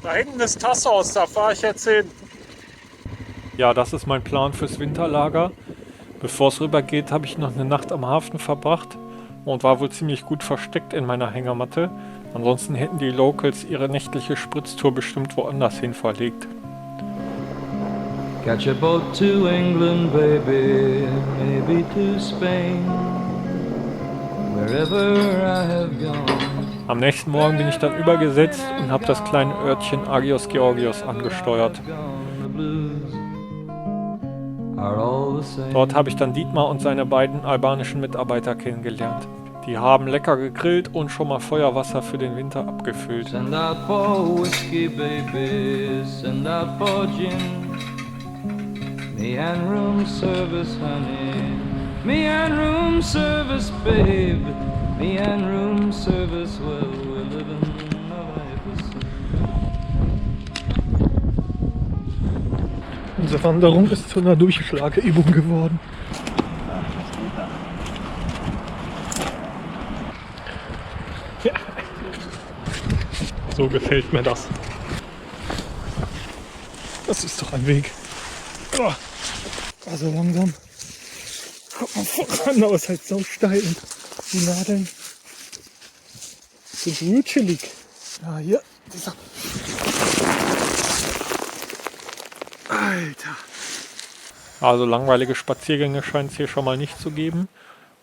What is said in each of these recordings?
Da hinten ist Tassos, da fahre ich jetzt hin. Ja, das ist mein Plan fürs Winterlager. Bevor es rübergeht, habe ich noch eine Nacht am Hafen verbracht und war wohl ziemlich gut versteckt in meiner Hängematte. Ansonsten hätten die Locals ihre nächtliche Spritztour bestimmt woanders hin verlegt. Catch a boat to England, baby, maybe to Spain, wherever I have gone. Am nächsten Morgen bin ich dann übergesetzt und habe das kleine Örtchen Agios Georgios angesteuert. Dort habe ich dann Dietmar und seine beiden albanischen Mitarbeiter kennengelernt. Die haben lecker gegrillt und schon mal Feuerwasser für den Winter abgefüllt. Send out for whiskey, baby, send out for gin. Me and room service, honey. Me and room service, babe. Me and room service, well, we're living a life of sin. Unsere Wanderung ist zu einer Durchschlageübung geworden. Ja. So gefällt mir das. Das ist doch ein Weg. Oh. Also langsam kommt man voran, aber es ist halt so steil und die Nadeln sind rutschelig. Ja, hier, dieser. Alter. Also langweilige Spaziergänge scheint es hier schon mal nicht zu geben.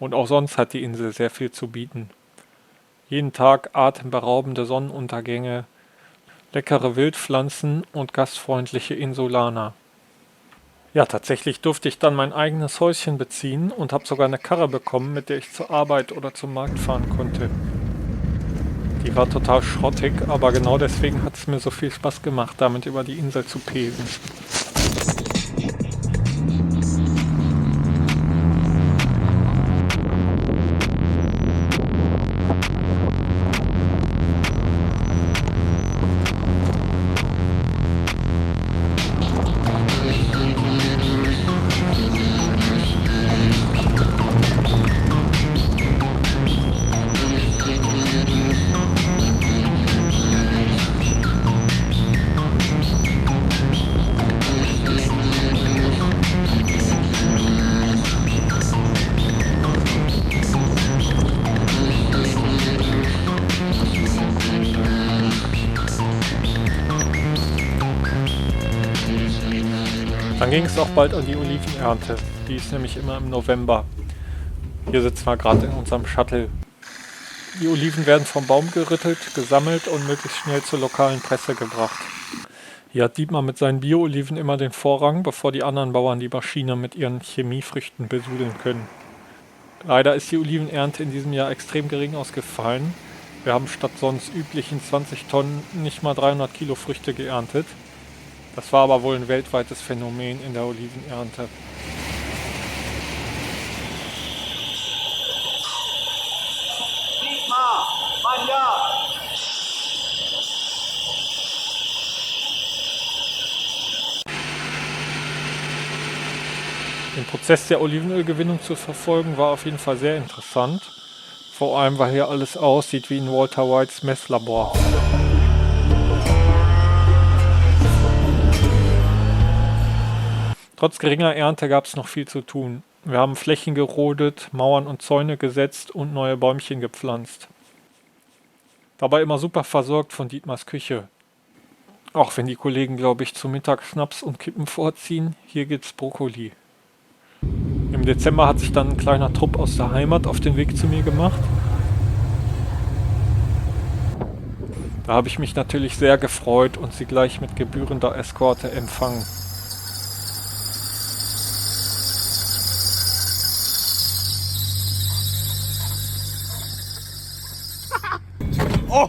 Und auch sonst hat die Insel sehr viel zu bieten. Jeden Tag atemberaubende Sonnenuntergänge, leckere Wildpflanzen und gastfreundliche Insulaner. Ja, tatsächlich durfte ich dann mein eigenes Häuschen beziehen und habe sogar eine Karre bekommen, mit der ich zur Arbeit oder zum Markt fahren konnte. Die war total schrottig, aber genau deswegen hat es mir so viel Spaß gemacht, damit über die Insel zu pesen. Dann ging es auch bald an die Olivenernte. Die ist nämlich immer im November. Hier sitzen wir gerade in unserem Shuttle. Die Oliven werden vom Baum gerüttelt, gesammelt und möglichst schnell zur lokalen Presse gebracht. Hier hat Dietmar mit seinen Bio-Oliven immer den Vorrang, bevor die anderen Bauern die Maschine mit ihren Chemiefrüchten besudeln können. Leider ist die Olivenernte in diesem Jahr extrem gering ausgefallen. Wir haben statt sonst üblichen 20 Tonnen nicht mal 300 Kilo Früchte geerntet. Das war aber wohl ein weltweites Phänomen in der Olivenernte. Dietmar, Mann, ja! Den Prozess der Olivenölgewinnung zu verfolgen war auf jeden Fall sehr interessant. Vor allem, weil hier alles aussieht wie in Walter Whites Messlabor. Trotz geringer Ernte gab es noch viel zu tun. Wir haben Flächen gerodet, Mauern und Zäune gesetzt und neue Bäumchen gepflanzt. Dabei immer super versorgt von Dietmars Küche. Auch wenn die Kollegen, glaube ich, zu Mittag Schnaps und Kippen vorziehen, hier gibt's Brokkoli. Im Dezember hat sich dann ein kleiner Trupp aus der Heimat auf den Weg zu mir gemacht. Da habe ich mich natürlich sehr gefreut und sie gleich mit gebührender Eskorte empfangen. Oh.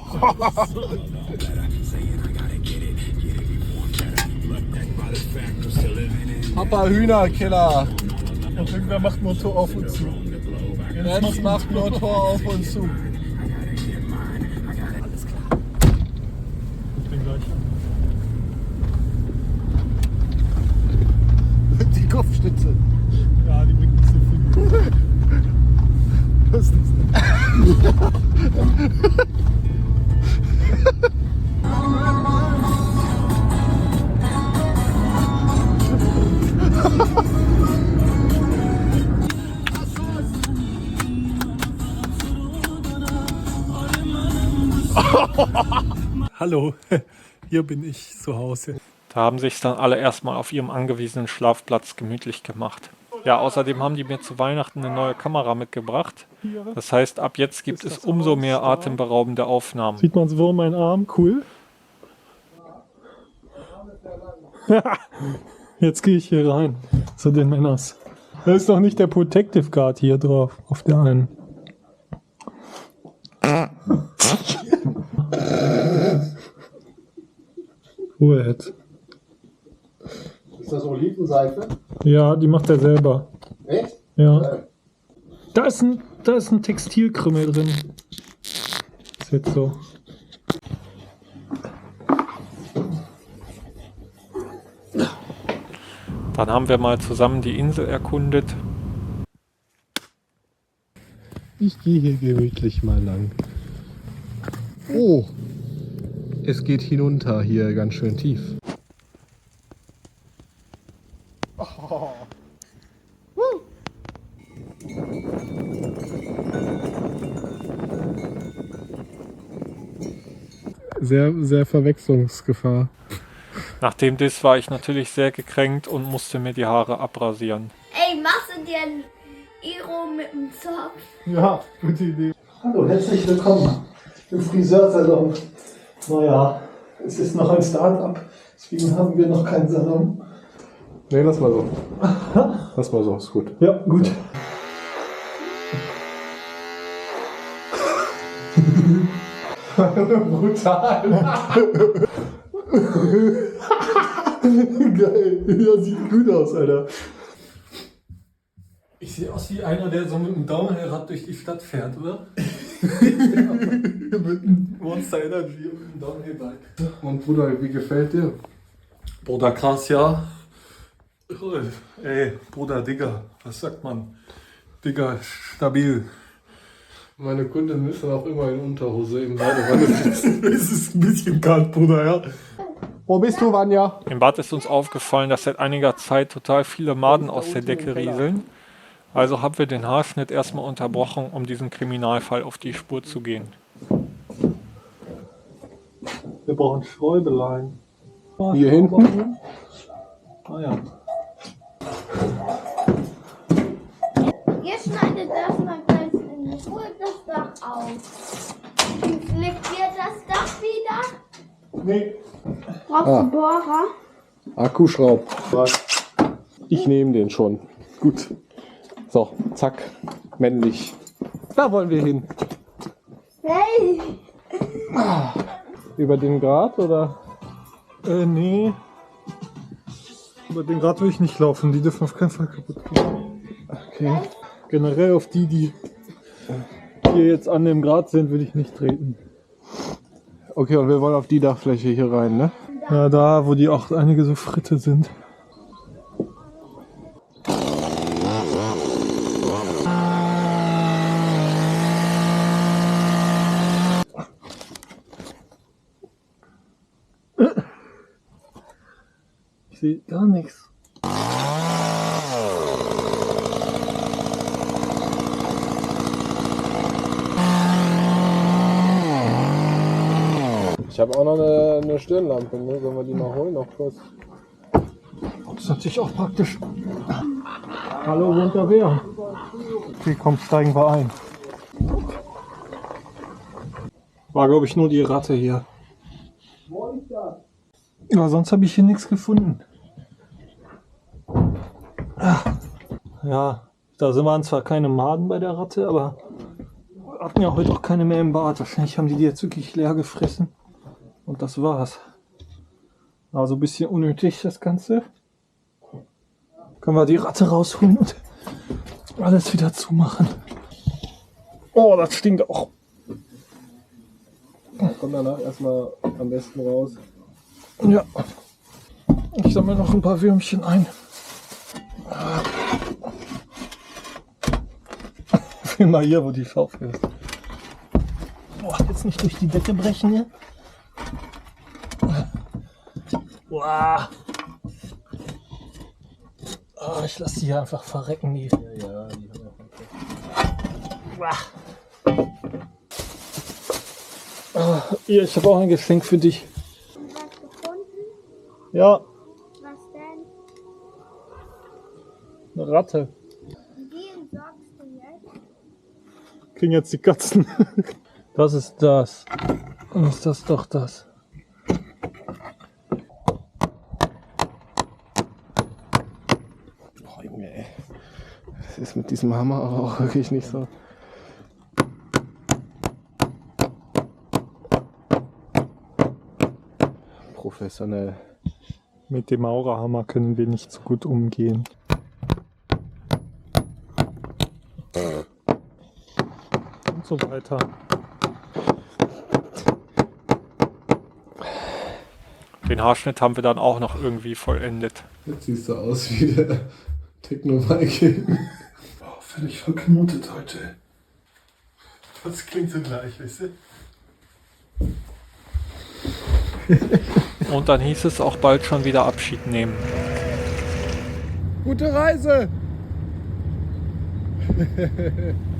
Papa Hühnerkiller. Und irgendwer macht nur Tor auf und zu. Jetzt macht nur Tor auf und zu. Alles klar. Ich bin gleich. Die Kopfstütze. Ja, die bringt nicht so viel. Das ist nicht. hallo, hier bin ich zu Hause. Da haben sich dann alle erstmal auf ihrem angewiesenen Schlafplatz gemütlich gemacht. Ja, außerdem haben die mir zu Weihnachten eine neue Kamera mitgebracht. Das heißt, ab jetzt gibt es umso mehr atemberaubende Aufnahmen. Sieht man so meinen Arm? Cool. Jetzt gehe ich hier rein zu den Männers. Da ist doch nicht der Protective Guard hier drauf, auf der einen. Ruhe jetzt. Ist das Olivenseife? Ja, die macht er selber. Echt? Ja. Da ist ein Textilkrümmel drin. Ist jetzt so. Dann haben wir mal zusammen die Insel erkundet. Ich gehe hier gemütlich mal lang. Oh, es geht hinunter hier ganz schön tief. Sehr, sehr Verwechslungsgefahr. Nach dem Diss war ich natürlich sehr gekränkt und musste mir die Haare abrasieren. Ey, machst du dir ein Iro mit dem Zopf? Ja, gute Idee. Hallo, herzlich willkommen im Friseursalon. Naja, es ist noch ein Start-up, deswegen haben wir noch keinen Salon. Nee, lass mal so. Lass mal so, ist gut. Ja, gut. Brutal. Geil, ja, sieht gut aus, Alter. Ich sehe aus wie einer, der so mit einem Downhill-Rad durch die Stadt fährt, oder? Mit einem Monster Energy und einem Downhill-Bike. Und Bruder, wie gefällt dir? Bruder, krass, ja. Ey, Bruder, Digga, was sagt man? Digga, stabil. Meine Kunden müssen auch immer in Unterhose im Badewanne sitzen. Es ist ein bisschen kalt, Bruder, ja. Wo bist du, Vanja? Im Bad ist uns aufgefallen, dass seit einiger Zeit total viele Maden aus der Decke rieseln. Also haben wir den Haarschnitt erstmal unterbrochen, um diesem Kriminalfall auf die Spur zu gehen. Wir brauchen Schräubelein. Hier hinten? Ah ja. Ihr schneidet erstmal ganz in Ruhe das Dach auf. Flickt ihr das Dach wieder? Nee. Brauchst du Bohrer? Akkuschraub. Ich nehme den schon. Gut. So, zack. Männlich. Da wollen wir hin. Hey! Über den Grat oder? Nee. Über den Grad will ich nicht laufen, die dürfen auf keinen Fall kaputt gehen. Okay. Generell auf die hier jetzt an dem Grat sind, will ich nicht treten. Okay, und wir wollen auf die Dachfläche hier rein, ne? Ja, da, wo die auch einige so Fritte sind. Ich sehe gar nichts. Ich habe auch noch eine Stirnlampe, ne? Sollen wir die mal holen noch kurz? Das ist natürlich auch praktisch. Hallo, wohnt da wer? Okay, komm, steigen wir ein. War, glaube ich, nur die Ratte hier. Ja, sonst habe ich hier nichts gefunden. Ja, da waren zwar keine Maden bei der Ratte, aber wir hatten ja heute auch keine mehr im Bad. Wahrscheinlich haben die jetzt wirklich leer gefressen. Und das war's. Also ein bisschen unnötig das Ganze. Können wir die Ratte rausholen und alles wieder zumachen. Oh, das stinkt auch. Kommt danach erstmal am besten raus. Ja. Ich sammle noch ein paar Würmchen ein. Film mal hier, wo die Schaufel ist. Boah, jetzt nicht durch die Decke brechen hier. Boah. Oh, ich lasse die hier einfach verrecken. Die. Ja, die haben Boah. Hier, ich habe auch ein Geschenk für dich. Was gefunden? Ja, Was denn? eine Ratte. Die entsorgst du jetzt? Kriegen jetzt die Katzen. Das ist das. Und ist das doch das. Boah, Junge, ey. Das ist mit diesem Hammer aber auch wirklich nicht so. Professionell. Mit dem Maurerhammer können wir nicht so gut umgehen. Und so weiter. Den Haarschnitt haben wir dann auch noch irgendwie vollendet. Jetzt siehst du aus wie der Techno-Viking. Oh, völlig verknotet heute. Das klingt so gleich, weißt du? Und dann hieß es auch bald schon wieder Abschied nehmen. Gute Reise!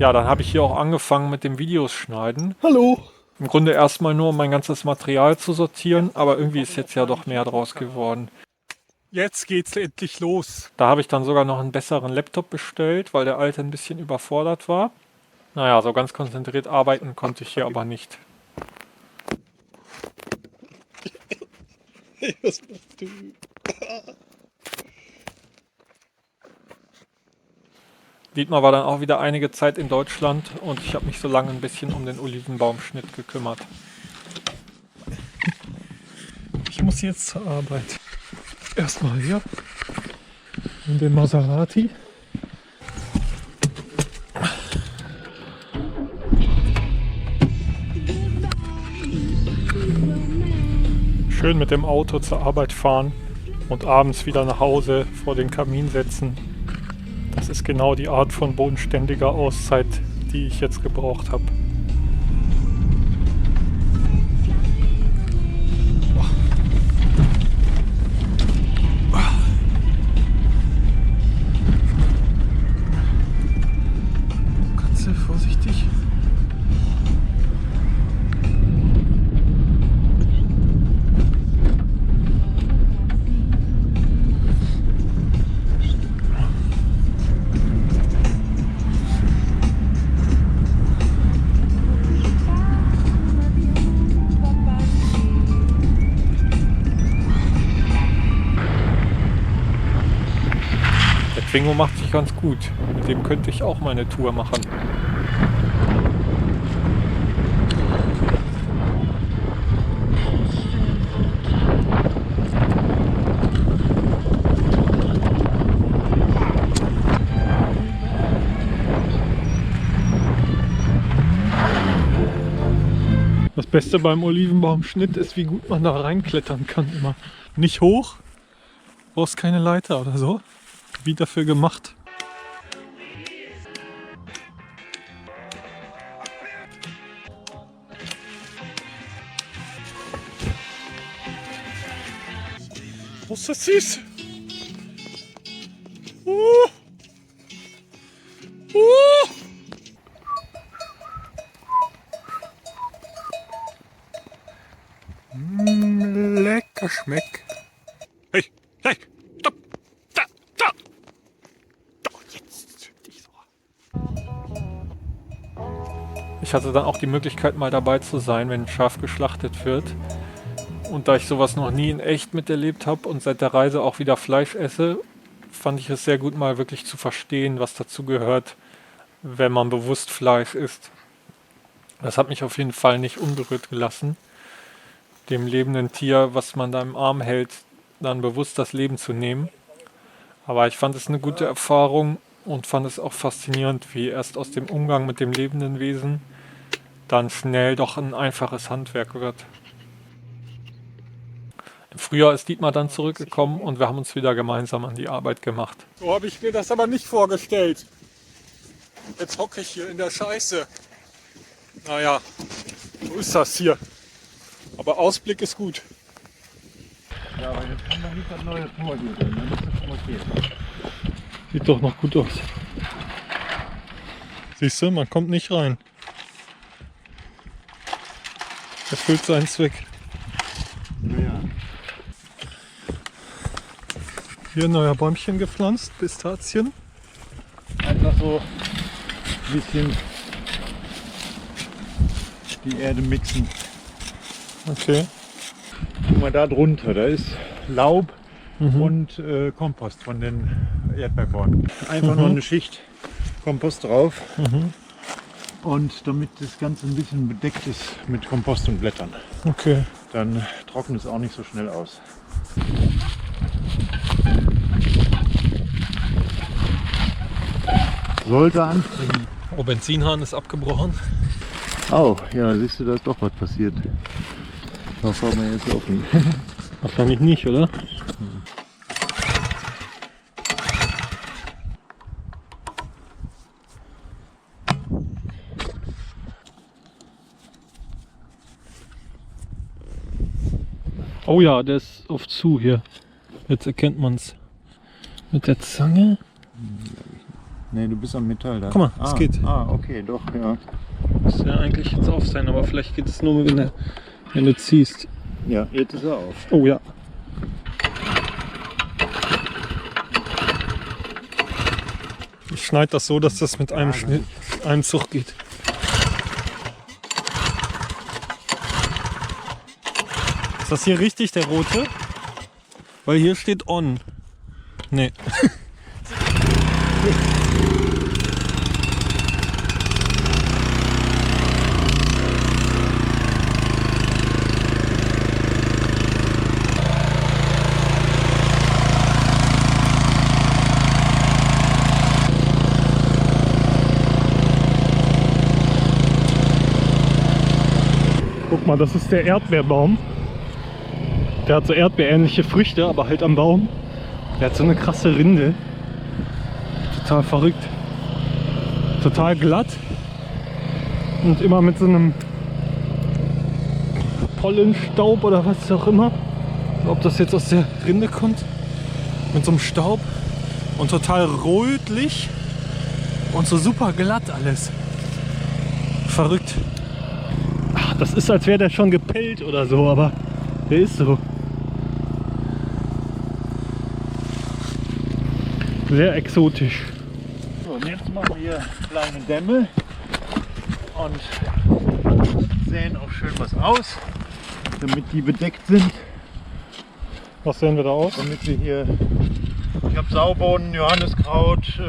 Ja, dann habe ich hier auch angefangen mit dem Videos schneiden. Hallo! Im Grunde erstmal nur, um mein ganzes Material zu sortieren, aber irgendwie ist jetzt ja doch mehr draus geworden. Jetzt geht's endlich los. Da habe ich dann sogar noch einen besseren Laptop bestellt, weil der alte ein bisschen überfordert war. Naja, so ganz konzentriert arbeiten konnte ich hier aber nicht. Was machst du? Dietmar war dann auch wieder einige Zeit in Deutschland und ich habe mich so lange ein bisschen um den Olivenbaumschnitt gekümmert. Ich muss jetzt zur Arbeit. Erstmal hier in den Maserati. Schön mit dem Auto zur Arbeit fahren und abends wieder nach Hause vor den Kamin setzen. Das ist genau die Art von bodenständiger Auszeit, die ich jetzt gebraucht habe. Katze, vorsichtig. Twingo macht sich ganz gut. Mit dem könnte ich auch meine Tour machen. Das Beste beim Olivenbaumschnitt ist, wie gut man da reinklettern kann immer. Nicht hoch, brauchst keine Leiter oder so. Wie dafür gemacht. Oh, ist das süß! Lecker schmeckt. Hey, hey, stopp! Da, da! Doch, jetzt! Nicht so. Ich hatte dann auch die Möglichkeit, mal dabei zu sein, wenn ein Schaf geschlachtet wird. Und da ich sowas noch nie in echt miterlebt habe und seit der Reise auch wieder Fleisch esse, fand ich es sehr gut, mal wirklich zu verstehen, was dazu gehört, wenn man bewusst Fleisch isst. Das hat mich auf jeden Fall nicht unberührt gelassen, dem lebenden Tier, was man da im Arm hält, dann bewusst das Leben zu nehmen. Aber ich fand es eine gute Erfahrung und fand es auch faszinierend, wie erst aus dem Umgang mit dem lebenden Wesen dann schnell doch ein einfaches Handwerk wird. Im Frühjahr ist Dietmar dann zurückgekommen und wir haben uns wieder gemeinsam an die Arbeit gemacht. So habe ich mir das aber nicht vorgestellt. Jetzt hocke ich hier in der Scheiße. Naja, so ist das hier. Aber Ausblick ist gut. Ja, aber jetzt kann man nicht das neue Tor hier drin, dann ist das schon okay. Sieht doch noch gut aus. Siehst du, man kommt nicht rein. Erfüllt seinen Zweck. Naja. Hier ein neuer Bäumchen gepflanzt, Pistazien. Einfach so ein bisschen die Erde mixen. Okay. Guck mal da drunter, da ist Laub und Kompost von den Erdbeerbäumen. Einfach nur eine Schicht Kompost drauf. Und damit das Ganze ein bisschen bedeckt ist mit Kompost und Blättern. Okay. Dann trocknet es auch nicht so schnell aus. Sollte anspringen. Oh, Benzinhahn ist abgebrochen. Oh, ja, siehst du, da ist doch was passiert. Was haben wir jetzt offen? Wahrscheinlich nicht, oder? Oh ja, der ist auf zu hier. Jetzt erkennt man es. Mit der Zange. Ne, du bist am Metall da. Guck mal, es geht. Ah, okay, doch, ja. Müsste ja eigentlich jetzt auf sein, aber vielleicht geht es nur, wenn du ziehst. Ja, jetzt ist er auf. Oh ja. Ich schneide das so, dass das mit einem Schnitt, einem Zug geht. Ist das hier richtig, der rote? Weil hier steht on. Nee. Guck mal, das ist der Erdbeerbaum. Der hat so erdbeerähnliche Früchte, aber halt am Baum. Der hat so eine krasse Rinde. Total verrückt. Total glatt. Und immer mit so einem Pollenstaub oder was auch immer. Ob das jetzt aus der Rinde kommt. Mit so einem Staub. Und total rötlich. Und so super glatt alles. Verrückt. Ach, das ist, als wäre der schon gepellt oder so, aber der ist so. Sehr exotisch. So, und jetzt machen wir hier kleine Dämme und säen auch schön was aus, damit die bedeckt sind. Was sehen wir da aus? Damit wir hier, ich habe Saubohnen, Johanniskraut,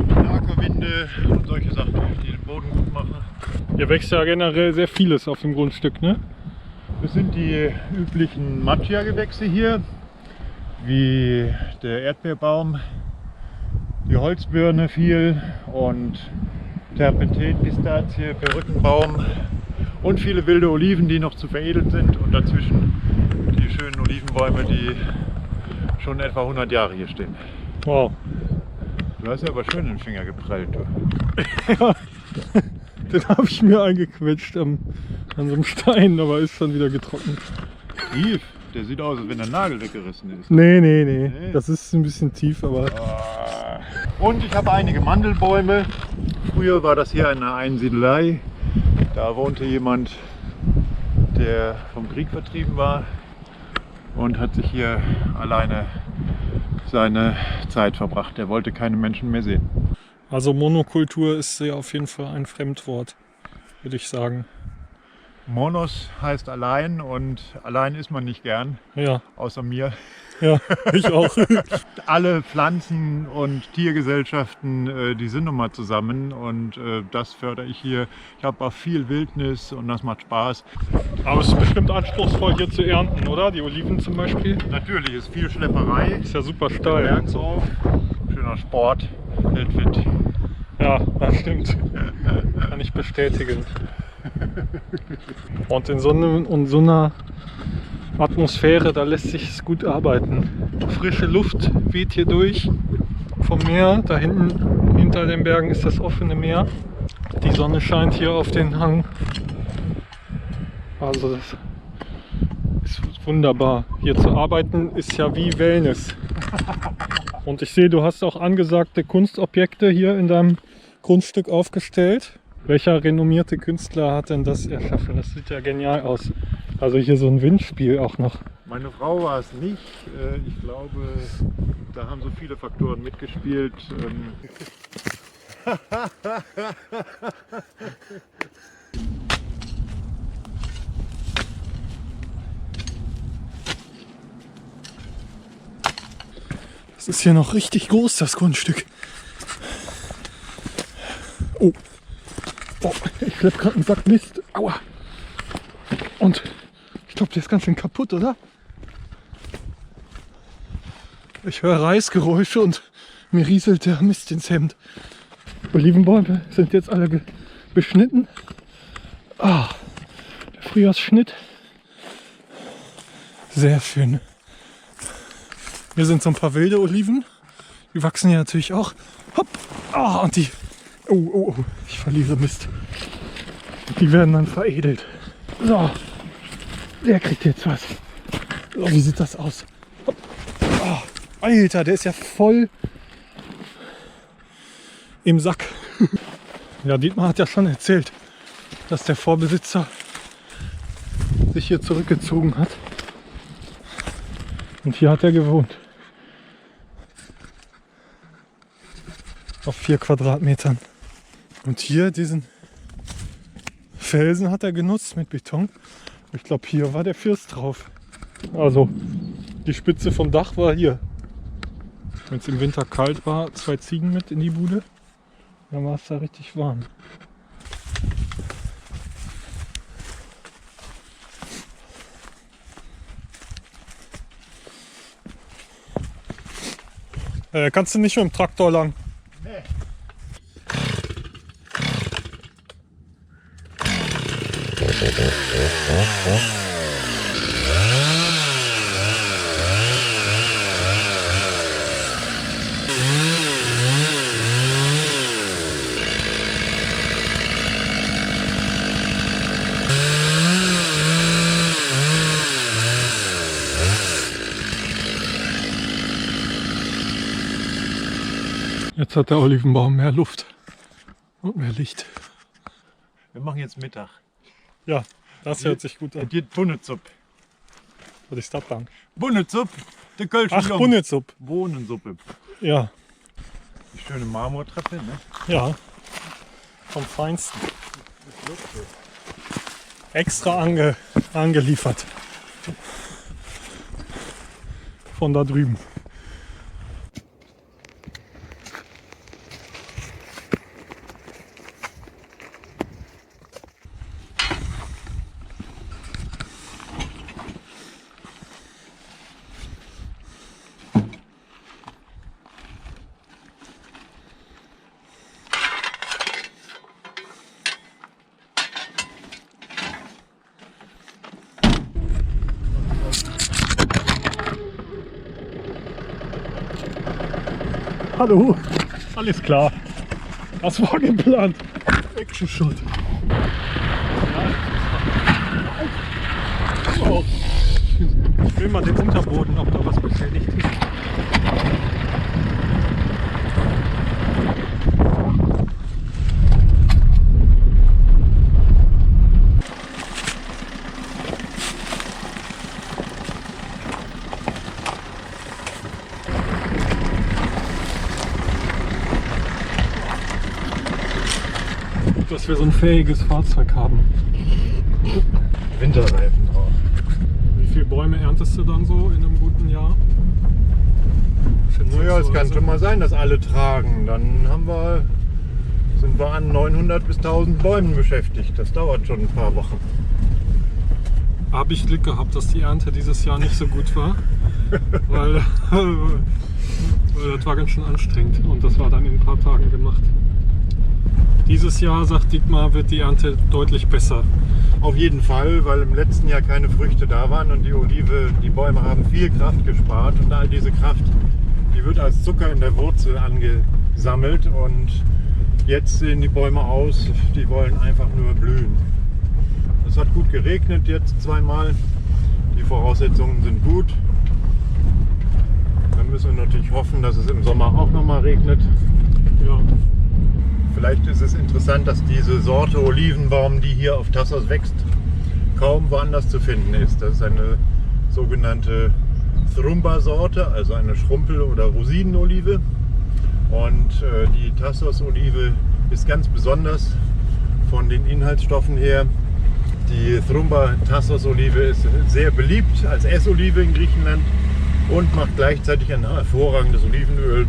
Ackerwinde und solche Sachen, die den Boden gut machen. Hier wächst ja generell sehr vieles auf dem Grundstück, ne? Das sind die üblichen Macchia-Gewächse hier, wie der Erdbeerbaum, die Holzbirne viel und Terpentin, Pistazie, Perückenbaum und viele wilde Oliven, die noch zu veredelt sind, und dazwischen die schönen Olivenbäume, die schon etwa 100 Jahre hier stehen. Wow. Du hast ja aber schön den Finger geprellt. Du. Ja, den habe ich mir eingequetscht an so einem Stein, aber ist schon wieder getrocknet. Tief, der sieht aus, als wenn der Nagel weggerissen ist. Nee, nee, nee. Das ist ein bisschen tief, aber... Und ich habe einige Mandelbäume. Früher war das hier eine Einsiedelei. Da wohnte jemand, der vom Krieg vertrieben war und hat sich hier alleine seine Zeit verbracht. Er wollte keine Menschen mehr sehen. Also Monokultur ist ja auf jeden Fall ein Fremdwort, würde ich sagen. Monos heißt allein, und allein ist man nicht gern, Ja, außer mir. ja, ich auch. Alle Pflanzen- und Tiergesellschaften, die sind nun mal zusammen, und das fördere ich hier. Ich habe auch viel Wildnis und das macht Spaß. Aber es ist bestimmt anspruchsvoll hier zu ernten, oder? Die Oliven zum Beispiel. Natürlich ist viel Schlepperei, Ist ja super steil. Berg auf, schöner Sport, hält fit. Ja, das stimmt. Kann ich bestätigen. Und in so einer Atmosphäre, da lässt sich es gut arbeiten. Frische Luft weht hier durch vom Meer. Da hinten hinter den Bergen ist das offene Meer. Die Sonne scheint hier auf den Hang. Also das ist wunderbar. Hier zu arbeiten ist ja wie Wellness. Und ich sehe, du hast auch angesagte Kunstobjekte hier in deinem Grundstück aufgestellt. Welcher renommierte Künstler hat denn das erschaffen? Das sieht ja genial aus. Also hier so ein Windspiel auch noch. Meine Frau war es nicht. Ich glaube, da haben so viele Faktoren mitgespielt. Das ist hier noch richtig groß, das Grundstück. Oh, ich schlepp gerade einen Sack Mist. Aua. Und ich glaube, der ist ganz schön kaputt, oder? Ich höre Reißgeräusche und mir rieselt der Mist ins Hemd. Olivenbäume sind jetzt alle beschnitten. Ah, der Frühjahrsschnitt. Sehr schön. Hier sind so ein paar wilde Oliven. Die wachsen ja natürlich auch. Hopp. Ah, und die... Oh, ich verliere Mist. Die werden dann veredelt. So. Der kriegt jetzt was. So, wie sieht das aus? Hopp. Oh, Alter, der ist ja voll im Sack. Ja, Dietmar hat ja schon erzählt, dass der Vorbesitzer sich hier zurückgezogen hat. Und hier hat er gewohnt. Auf 4 Quadratmetern. Und hier diesen Felsen hat er genutzt mit Beton. Ich glaube, hier war der First drauf. Also die Spitze vom Dach war hier. Wenn es im Winter kalt war, 2 Ziegen mit in die Bude. Dann war es da richtig warm. Kannst du nicht mit dem Traktor lang? Nee. Jetzt hat der Olivenbaum mehr Luft und mehr Licht. Wir machen jetzt Mittag. Ja, das hört sich gut an. Es gibt Bunnezupp. Was ist das dann? Bunnezupp, der Kölsche Ach, Bunnezupp. Bohnensuppe. Ja, Die schöne Marmortreppe, ne? ja. Vom Feinsten. Extra angeliefert. Von da drüben. Hallo, alles klar. Das war geplant. Action Shot. Oh. Ich will mal den Unterboden, ob da was beschädigt ist. Dass wir so ein fähiges Fahrzeug haben. Winterreifen drauf. Wie viele Bäume erntest du dann so in einem guten Jahr? Naja, es kann schon mal sein, dass alle tragen. Dann sind wir an 900 bis 1000 Bäumen beschäftigt. Das dauert schon ein paar Wochen. Habe ich Glück gehabt, dass die Ernte dieses Jahr nicht so gut war. weil das war ganz schön anstrengend und das war dann in ein paar Tagen gemacht. Dieses Jahr, sagt Dietmar, wird die Ernte deutlich besser. Auf jeden Fall, weil im letzten Jahr keine Früchte da waren und die Bäume haben viel Kraft gespart und all diese Kraft, die wird als Zucker in der Wurzel angesammelt und jetzt sehen die Bäume aus, die wollen einfach nur blühen. Es hat gut geregnet jetzt zweimal, die Voraussetzungen sind gut. Dann müssen wir natürlich hoffen, dass es im Sommer auch nochmal regnet. Ja. Vielleicht ist es interessant, dass diese Sorte Olivenbaum, die hier auf Tassos wächst, kaum woanders zu finden ist. Das ist eine sogenannte Thrumba-Sorte, also eine Schrumpel- oder Rosinenolive. Und die Tassos-Olive ist ganz besonders von den Inhaltsstoffen her. Die Thrumba-Tassos-Olive ist sehr beliebt als Essolive in Griechenland und macht gleichzeitig ein hervorragendes Olivenöl.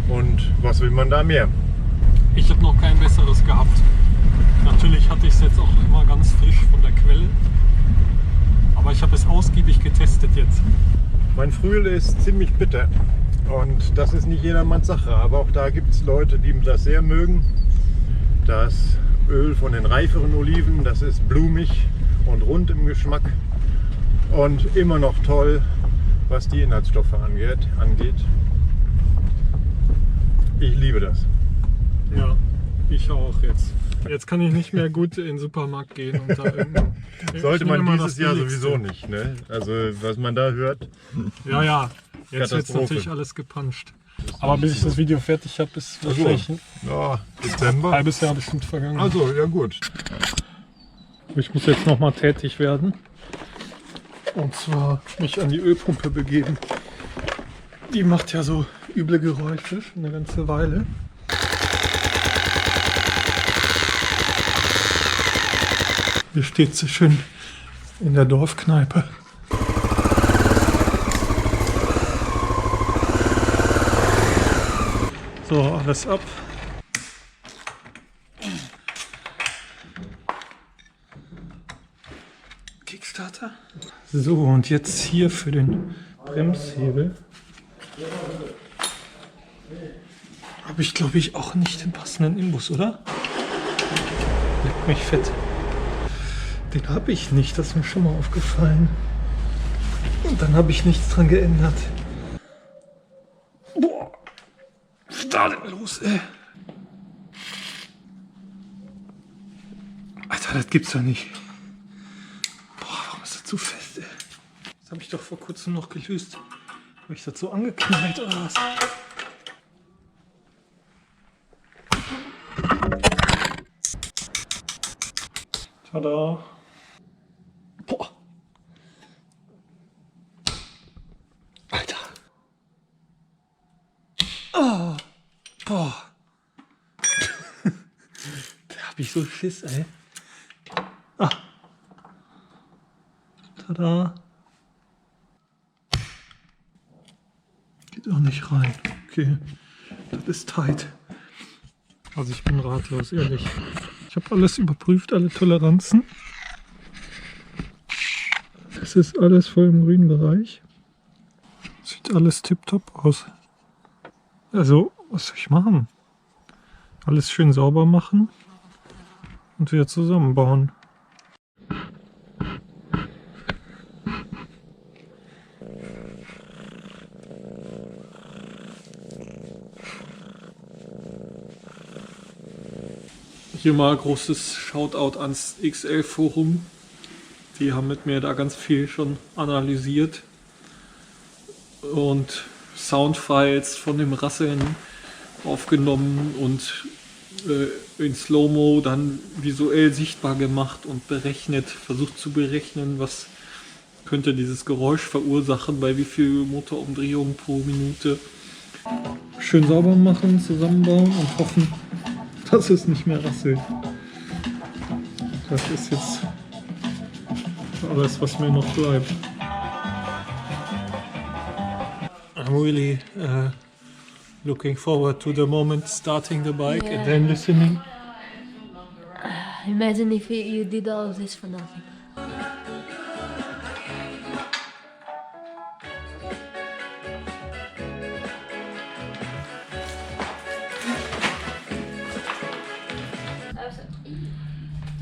Und was will man da mehr? Ich habe noch kein besseres gehabt. Natürlich hatte ich es jetzt auch immer ganz frisch von der Quelle. Aber ich habe es ausgiebig getestet jetzt. Mein Frühle ist ziemlich bitter und das ist nicht jedermanns Sache. Aber auch da gibt es Leute, die das sehr mögen. Das Öl von den reiferen Oliven, das ist blumig und rund im Geschmack und immer noch toll, was die Inhaltsstoffe angeht. Ich liebe das. Ja, ich auch jetzt. Jetzt kann ich nicht mehr gut in den Supermarkt gehen und da irgendein. Sollte man dieses das Jahr Billigste. sowieso nicht, ne? Also was man da hört. Ja. Jetzt wird es Katastrophe. natürlich alles gepanscht. Aber bis ich das Video fertig habe, ist wahrscheinlich ein Ja, Dezember. halbes Jahr bestimmt vergangen. Also, ja gut. Ich muss jetzt nochmal tätig werden. Und zwar mich an die Ölpumpe begeben. Die macht ja so üble Geräusche schon eine ganze Weile. Hier steht sie schön in der Dorfkneipe. So, alles ab. Kickstarter. So, und jetzt hier für den Bremshebel habe ich, glaube ich, auch nicht den passenden Imbus, oder? Leck mich fett. Den habe ich nicht, das ist mir schon mal aufgefallen. Und dann habe ich nichts dran geändert. Boah, was ist da denn los, ey? Alter, das gibt's doch nicht. Boah, warum ist das so fest, ey? Das habe ich doch vor kurzem noch gelöst. Habe ich das so angeknallt oder was? Tada! Boah! Alter! Oh! Boah! Da hab ich so Schiss, ey. Ah! Tada! Geht auch nicht rein. Okay. Das ist tight. Also ich bin ratlos, ehrlich. Ich habe alles überprüft, alle Toleranzen. Es ist alles voll im grünen Bereich. Sieht alles tipptopp aus. Also, was soll ich machen? Alles schön sauber machen und wieder zusammenbauen. Hier mal großes Shoutout ans XL-Forum. Die haben mit mir da ganz viel schon analysiert und Soundfiles von dem Rasseln aufgenommen und in Slow-Mo dann visuell sichtbar gemacht und berechnet, versucht zu berechnen, was könnte dieses Geräusch verursachen, bei wie viel Motorumdrehungen pro Minute. Schön sauber machen, zusammenbauen und hoffen, dass es nicht mehr rasselt. Das ist jetzt alles, was mir noch bleibt. I'm really looking forward to the moment starting the bike and then listening. Imagine if you did all of this for nothing.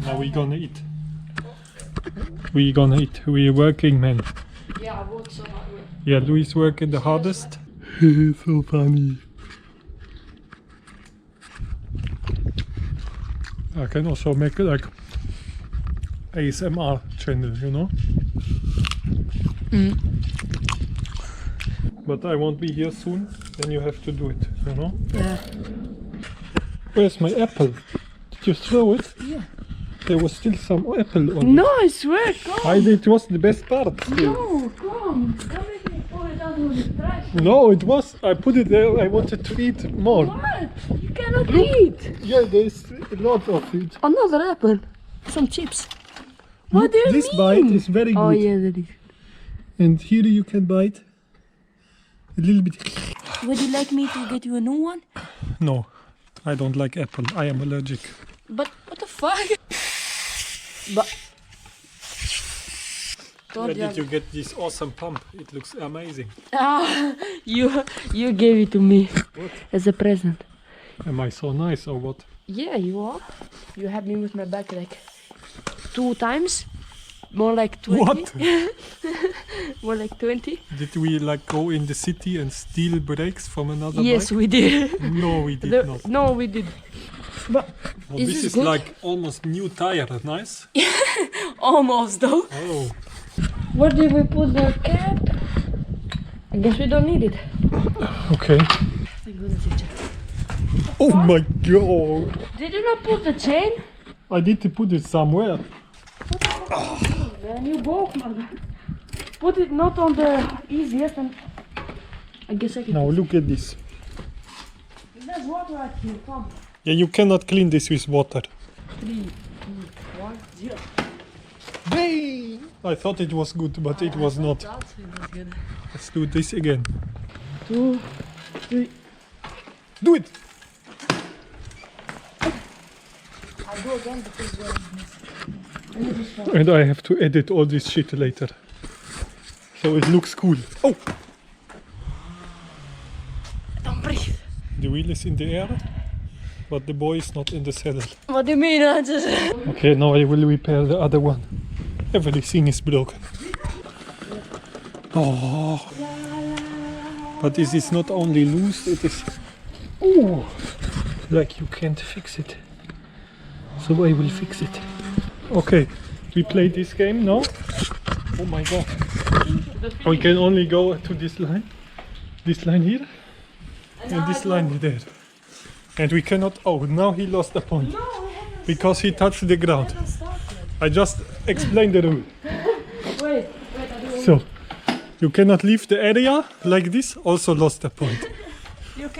Now we gonna eat. We gonna eat. We're working, man. Yeah, I work so hard. Yeah, Louis working the hardest. So funny. I can also make like ASMR channel, you know. But I won't be here soon. Then you have to do it, you know. Yeah. Where's my apple? Did you throw it? Yeah. There was still some apple on No, I swear, come. it. It was the best part still. No, come. Don't make me pull it out of the trash. No, it was. I put it there. I wanted to eat more. What? You cannot eat. Yeah, there's a lot of it. Another apple. Some chips. What do you This mean? bite is very Oh good. yeah, that is. And here you can bite a little bit. Would you like me to get you a new one? No, I don't like apple. I am allergic. But what the fuck? But. Where did you get this awesome pump? It looks amazing. Ah, you gave it to me as a present. Am I so nice or what? Yeah, you are. You helped me with my back like 2 times. More like 20. What? More like 20. Did we like go in the city and steal brakes from another Yes, bike? we did. No, we did not. No, we did. But Well, is this this is good? like almost new tire. Nice. Almost though. Oh, Where did we put the cap? I guess we don't need it. okay. Thank goodness it's Oh my god! Did you not put the chain? I need to put it somewhere. Then you broke, man. Put it not on the easiest and I guess I can. Now look at this. There's water right here. Come. Yeah, you cannot clean this with water. 3, 2, 1, 0. Hey! I thought it was good, but it was not. That's good. Let's do this again. 2, 3. Do it! I'll go again because And I have to edit all this shit later. So it looks cool. Oh! don't breathe. The wheel is in the air, but the boy is not in the saddle. What do you mean? I just. Okay, now I will repair the other one. Everything is broken. Oh! But this is not only loose, it is... Oh! Like you can't fix it. So I will fix it. Okay, we play this game now. Oh my god. We can only go to this line here, and this line there. And we cannot, oh, now he lost the point. Because he touched the ground. I just explained the rule. Wait, So, you cannot leave the area like this, also lost the point.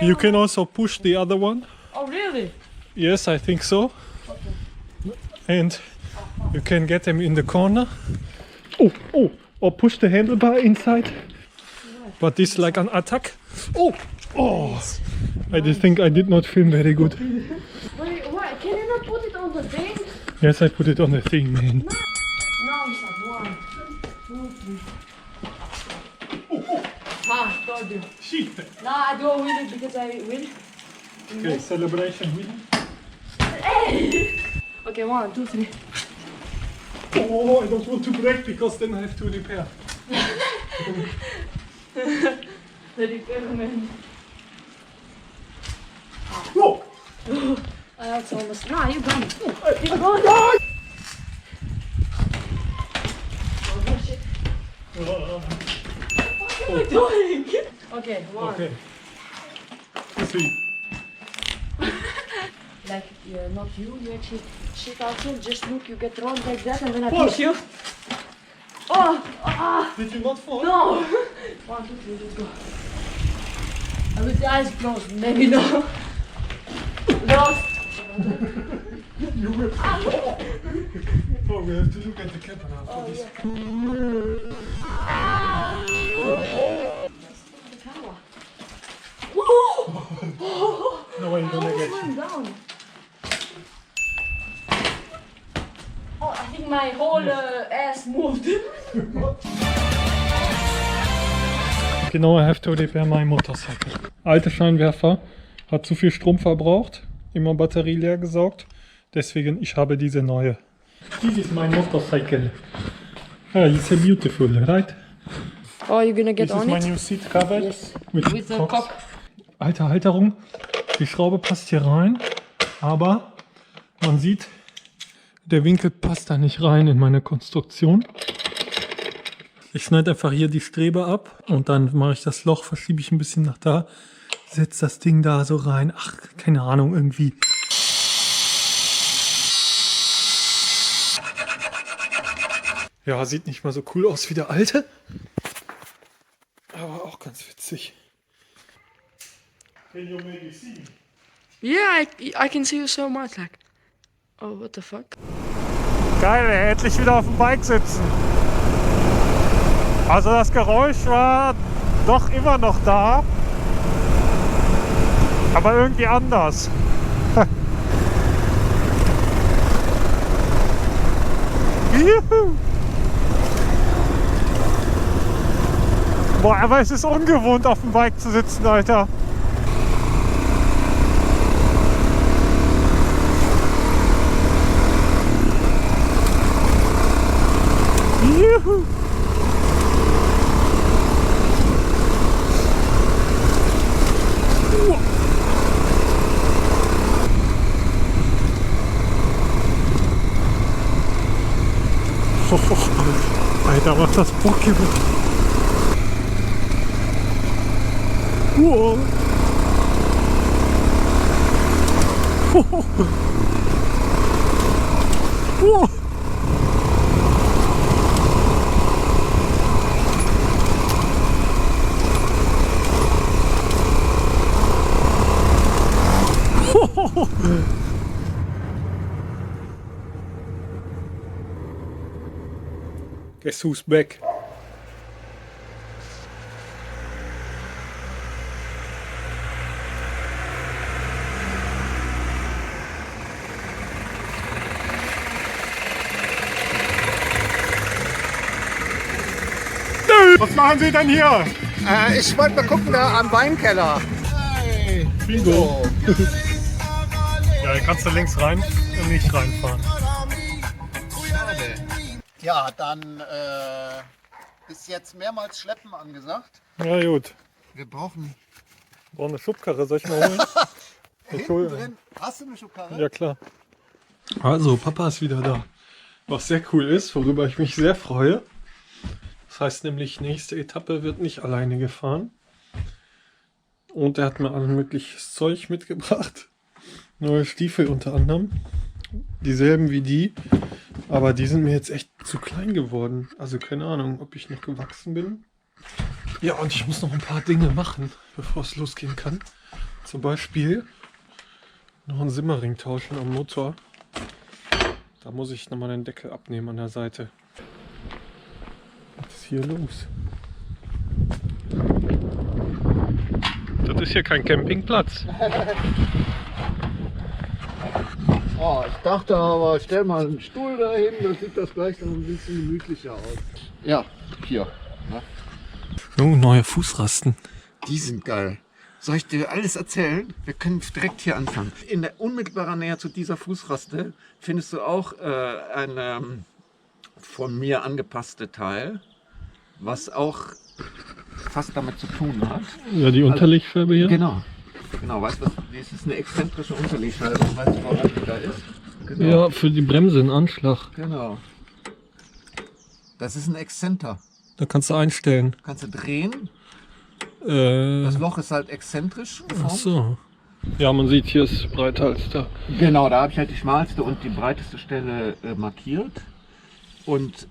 You can also push the other one. Oh, really? Yes, I think so. And you can get them in the corner. Oh, or push the handlebar inside. But this is like an attack. Oh, I just think I did not film very good. Wait, why? Can you not put it on the thing? Yes, I put it on the thing, man. No, it's not 1, 2, 3. Ah, told you. Shit. Nah, I go with it because I win. Okay, celebration winning. Okay, 1, 2, 3. Oh, I don't want to break because then I have to repair. The repairman. Whoa! That's almost. Nah, you got it. You got it. Oh, shit. What am I doing? Okay, 1. Okay. 3. Like, not you, you actually shit out here. Just look, you get thrown like that and then I push you. Oh! Did you not fall? No! 1, 2, 3, let's go. And with the eyes closed, maybe no. Lost. Oh, we have to look at the camera for this. No, I'm gonna get you. I'm down. Oh, I think my whole ass moved. Okay, now I have to repair my motorcycle. Alter Scheinwerfer hat zu viel Strom verbraucht, immer Batterie leer gesaugt. Deswegen, ich habe diese neue. This is my motorcycle. Ah, it's a beautiful, right? Oh, you're gonna get This is on my it? new seat covered. Yes. With the Cox. cock. Alter, Halterung. Die Schraube passt hier rein, aber man sieht, der Winkel passt da nicht rein in meine Konstruktion. Ich schneide einfach hier die Strebe ab und dann mache ich das Loch, verschiebe ich ein bisschen nach da, setze das Ding da so rein. Ach, keine Ahnung, irgendwie Ja, sieht nicht mal so cool aus wie der alte. Aber auch ganz witzig. Can you maybe see me? Yeah, I can see you so much. Like, oh, what the fuck? Geil, endlich wieder auf dem Bike sitzen. Also das Geräusch war doch immer noch da. Aber irgendwie anders. Juhu. Boah, aber es ist ungewohnt, auf dem Bike zu sitzen, Alter. Juhu. Alter, macht das Bock hier. Wow. Wow. Guess who's back? Was machen Sie denn hier? Ich wollte mal gucken da am Weinkeller. Bingo. Ja, hier kannst du links rein und nicht reinfahren. Ja, dann ist jetzt mehrmals Schleppen angesagt. Ja, gut. Wir brauchen Brauche eine Schubkarre, soll ich mal holen? hinten drin. Hast du eine Schubkarre? Ja, klar. Also, Papa ist wieder da. Was sehr cool ist, worüber ich mich sehr freue. Das heißt nämlich, nächste Etappe wird nicht alleine gefahren. Und er hat mir alles mögliches Zeug mitgebracht. Neue Stiefel unter anderem. Dieselben wie die. Aber die sind mir jetzt echt zu klein geworden. Also keine Ahnung, ob ich noch gewachsen bin. Ja, und ich muss noch ein paar Dinge machen, bevor es losgehen kann. Zum Beispiel noch einen Simmering tauschen am Motor. Da muss ich nochmal den Deckel abnehmen an der Seite. Was ist hier los? Das ist hier kein Campingplatz. Oh, ich dachte aber, stell mal einen Stuhl dahin, dann sieht das gleich noch ein bisschen gemütlicher aus. Ja, hier. Ne? Oh, neue Fußrasten. Die sind geil. Soll ich dir alles erzählen? Wir können direkt hier anfangen. In der unmittelbaren Nähe zu dieser Fußraste findest du auch ein von mir angepasste Teil, was auch fast damit zu tun hat. Ja, die Unterlegscheibe hier? Genau. Genau, weißt du, das ist eine exzentrische Unterlegscheibe. Weißt du, woran die da ist? Genau. Ja, für die Bremse in Anschlag. Genau. Das ist ein Exzenter. Da kannst du einstellen. Kannst du drehen. Das Loch ist halt exzentrisch geformt. Ach so. Ja, man sieht, hier ist breiter als da. Genau, da habe ich halt die schmalste und die breiteste Stelle markiert. Und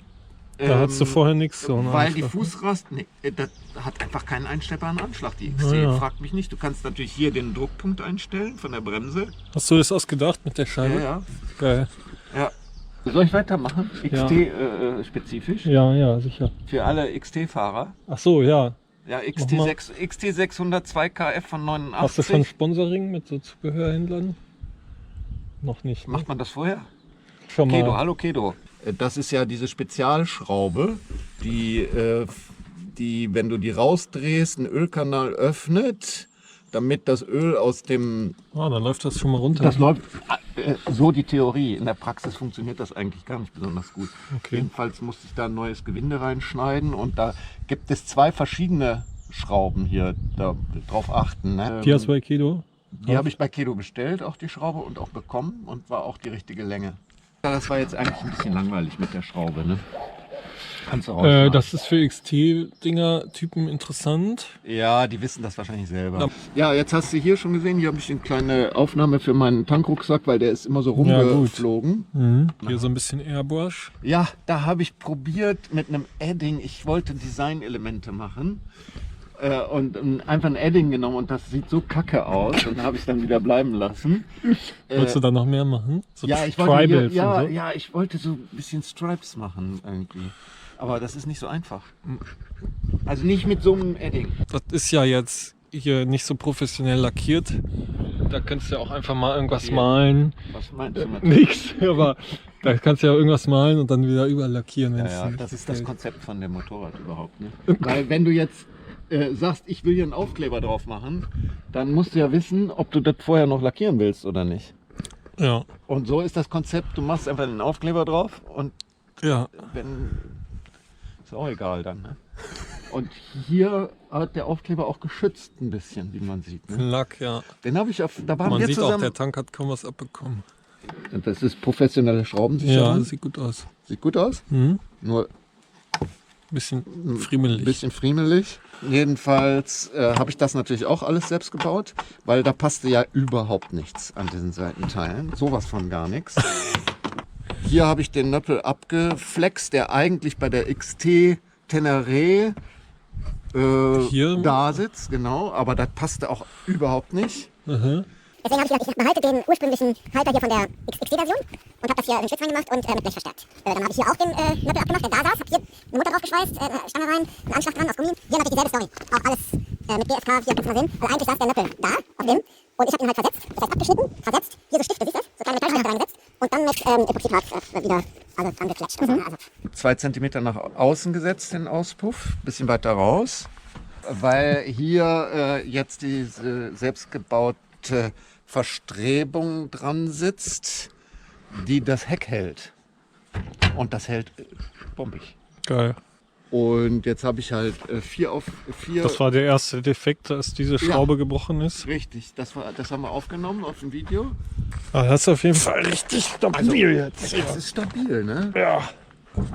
da hattest du vorher nichts so. Weil die Fußrast, nee, das hat einfach keinen einstellbaren Anschlag, die XC. Ja. Fragt mich nicht. Du kannst natürlich hier den Druckpunkt einstellen von der Bremse. Hast du das ausgedacht mit der Scheibe? Ja, ja. Geil. Ja. Soll ich weitermachen? XT-spezifisch? Ja, sicher. Für alle XT-Fahrer. Ach so, ja. Ja, XT600 2KF von 89. Hast du schon Sponsoring mit so Zubehörhändlern? Noch nicht. Ne? Macht man das vorher? Schon mal. Kedo, hallo Kedo. Das ist ja diese Spezialschraube, die, wenn du die rausdrehst, einen Ölkanal öffnet, damit das Öl aus dem... Ah, dann läuft das schon mal runter. Das läuft so die Theorie. In der Praxis funktioniert das eigentlich gar nicht besonders gut. Okay. Jedenfalls musste ich da ein neues Gewinde reinschneiden und da gibt es zwei verschiedene Schrauben hier, da drauf achten. Ne? Die hast du bei Kedo? Die habe ich bei Kedo bestellt, auch die Schraube, und auch bekommen und war auch die richtige Länge. Ja, das war jetzt eigentlich ein bisschen langweilig mit der Schraube. Ne? Kannst du rausschneiden. Das ist für XT-Dinger-Typen interessant. Ja, die wissen das wahrscheinlich selber. Ja, jetzt hast du hier schon gesehen, hier habe ich eine kleine Aufnahme für meinen Tankrucksack, weil der ist immer so rumgeflogen. Hier so ein bisschen Airbrush. Ja, da habe ich probiert mit einem Edding, ich wollte Designelemente machen. Und einfach ein Edding genommen und das sieht so kacke aus und habe ich dann wieder bleiben lassen. Wolltest du da noch mehr machen? So Ja, ich wollte Tribals hier, und so? ja, ich wollte so ein bisschen Stripes machen irgendwie. Aber das ist nicht so einfach. Also nicht mit so einem Edding. Das ist ja jetzt hier nicht so professionell lackiert. Da kannst du ja auch einfach mal irgendwas malen. Was meinst du mit Nichts, aber da kannst du ja irgendwas malen und dann wieder überlackieren. Ja, das ist das Konzept von dem Motorrad überhaupt. Ne? Weil wenn du jetzt sagst, ich will hier einen Aufkleber drauf machen, dann musst du ja wissen, ob du das vorher noch lackieren willst oder nicht. Ja. Und so ist das Konzept, du machst einfach einen Aufkleber drauf und Ja. wenn ist auch egal dann. Ne? Und hier hat der Aufkleber auch geschützt ein bisschen, wie man sieht. Ne? Lack, ja. Den habe ich da waren Man wir sieht auch, zusammen. der Tank hat kaum was abbekommen. Das ist professionelle Schraubensicherung. Ja, das sieht gut aus. Sieht gut aus. Mhm. Nur Bisschen friemelig. ein bisschen friemelig. Jedenfalls habe ich das natürlich auch alles selbst gebaut, weil da passte ja überhaupt nichts an diesen Seitenteilen. Sowas von gar nichts. Hier habe ich den Nöppel abgeflext, der eigentlich bei der XT Tenere Hier? da sitzt, genau, aber das passte auch überhaupt nicht. Mhm. Deswegen habe ich gedacht, ich behalte den ursprünglichen Halter hier von der XT-Version und habe das hier in den Schlitz reingemacht und mit Blech verstärkt. Dann habe ich hier auch den Nöppel abgemacht, der da saß, habe hier eine Mutter drauf geschweißt, Stange rein, einen Anschlag dran aus Gummi. Hier natürlich dieselbe Story. Auch alles mit GFK, hier kannst du mal sehen. Also eigentlich saß der Nöppel da, auf dem, und ich habe ihn halt versetzt, das heißt abgeschnitten, versetzt, hier so Stifte, siehst du, so kleine Metallstifte reingesetzt und dann mit Epoxidharz wieder angeklatscht. Also 2 Zentimeter nach außen gesetzt, den Auspuff, bisschen weiter raus, weil hier jetzt diese selbstgebaute Verstrebung dran sitzt, die das Heck hält. Und das hält bombig. Geil. Und jetzt habe ich halt 4 auf 4. Das war der erste Defekt, dass diese Schraube gebrochen ist. Richtig, das haben wir aufgenommen auf dem Video. Ah, das ist auf jeden Fall richtig stabil jetzt. Es ist stabil, ne? Ja.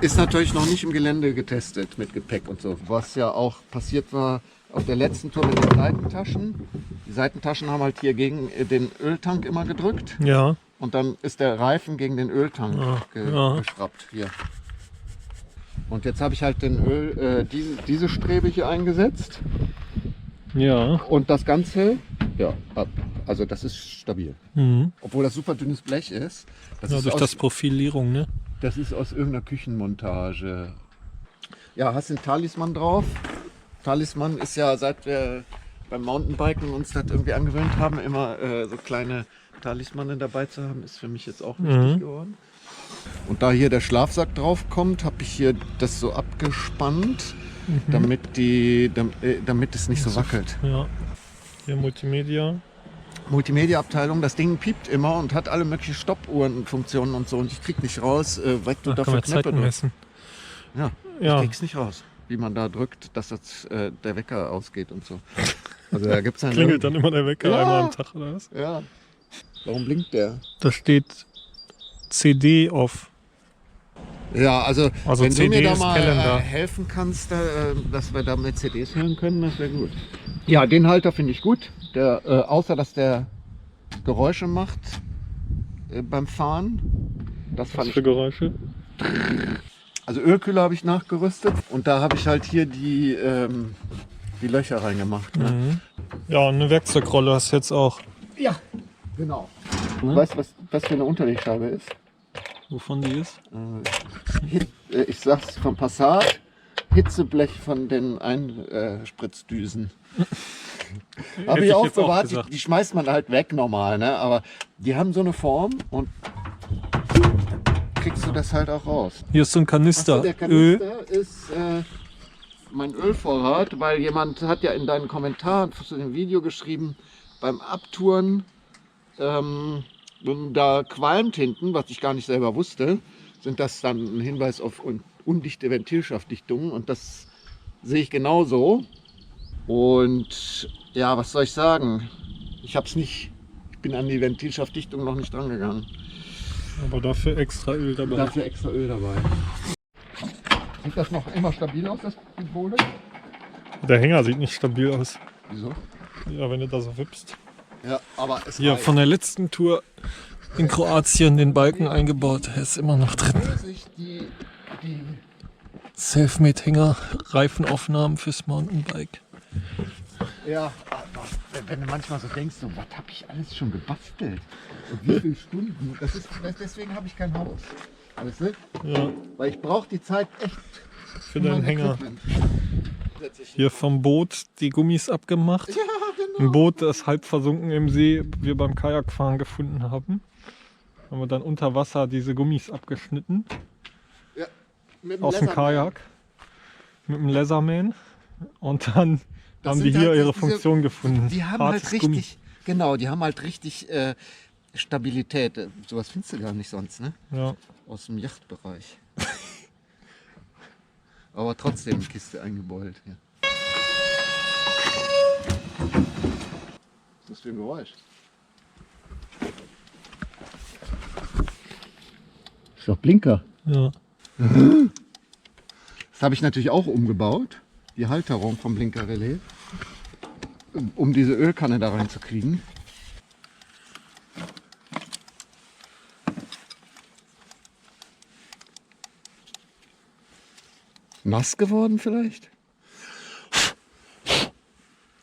Ist natürlich noch nicht im Gelände getestet mit Gepäck und so. Was ja auch passiert war auf der letzten Tour mit den Seitentaschen. Die Seitentaschen haben halt hier gegen den Öltank immer gedrückt. Ja. Und dann ist der Reifen gegen den Öltank geschraubt. Hier. Und jetzt habe ich halt diese Strebe hier eingesetzt. Ja. Und das Ganze, ja, also das ist stabil. Mhm. Obwohl das super dünnes Blech ist. Das Ja, ist durch das Profilierung, ne? Das ist aus irgendeiner Küchenmontage. Ja, hast den Talisman drauf. Talisman ist ja, seit wir beim Mountainbiken uns das irgendwie angewöhnt haben, immer so kleine Talismane dabei zu haben, ist für mich jetzt auch wichtig geworden. Und da hier der Schlafsack drauf kommt, habe ich hier das so abgespannt, damit es nicht so wackelt. Ja. Hier Multimedia. Multimedia-Abteilung, das Ding piept immer und hat alle möglichen Stoppuhrenfunktionen und so und ich krieg nicht raus, was du Da da kann für man Knöpfe Zeiten drückst. messen. Ja, Ja. ich krieg's nicht raus, wie man da drückt, dass das, der Wecker ausgeht und so. Also da gibt's dann Klingelt dann immer der Wecker Ja. einmal am Tag oder was? Ja. Warum blinkt der? Da steht CD auf. Ja, also wenn du CD mir da ist mal Kalender. helfen kannst, dass wir da mit CDs hören können, das wäre gut. Ja, den Halter finde ich gut. Der, außer dass der Geräusche macht beim Fahren. Das Was fand für ich. Geräusche? Also Ölkühler habe ich nachgerüstet und da habe ich halt hier die Löcher reingemacht. Ne? Mhm. Ja, und eine Werkzeugrolle hast du jetzt auch. Ja, genau. Weißt du, was für eine Unterlegscheibe ist? Wovon die ist? Ich sag's vom Passat, Hitzeblech von den Einspritzdüsen. Habe Hätte ich ich auch jetzt auch bewahrt, gesagt. die schmeißt man halt weg normal, ne? Aber die haben so eine Form und kriegst du das halt auch raus. Hier ist so ein Kanister. Achso, der Öl. Kanister ist mein Ölvorrat, weil jemand hat ja in deinen Kommentaren zu dem Video geschrieben, beim Abtouren, wenn da qualmt hinten, was ich gar nicht selber wusste, sind das dann ein Hinweis auf undichte Ventilschaftdichtungen und das sehe ich genauso. Und ja, was soll ich sagen? Ich bin an die Ventilschaftdichtung noch nicht dran gegangen. Aber dafür extra Öl dabei. Dafür extra Öl dabei. Sieht das noch immer stabil aus, das Bohle? Der Hänger sieht nicht stabil aus. Wieso? Ja, wenn du da so wippst. Ja, aber es Hier reicht. von der letzten Tour in Kroatien den Balken eingebaut. Er ist immer noch drin. Die Selfmade-Hänger, Reifenaufnahmen fürs Mountainbike. Ja, aber wenn du manchmal so denkst, so, was habe ich alles schon gebastelt? Und wie viele Stunden? Deswegen habe ich kein Haus. Weißt du? Ja, Weil ich brauche die Zeit echt für deinen Hänger. Equipment. Hier vom Boot die Gummis abgemacht. Ja, genau. Ein Boot, das halb versunken im See, wir beim Kajakfahren gefunden haben. Haben wir dann unter Wasser diese Gummis abgeschnitten. Ja, mit Aus dem Leatherman. Kajak. Mit dem Leatherman. Und dann Das haben die sind hier halt ihre diese- Funktion gefunden. Die haben Hartes halt richtig, Gummi. genau, die haben halt richtig Stabilität. Sowas findest du gar nicht sonst, ne? Ja. Aus dem Yachtbereich. Aber trotzdem Kiste eingebeult. Ja. Was ist das für ein Geräusch? Ist doch Blinker. Ja. Das habe ich natürlich auch umgebaut. Die Halterung vom Blinkerrelais. Um diese Ölkanne da reinzukriegen. Nass geworden vielleicht?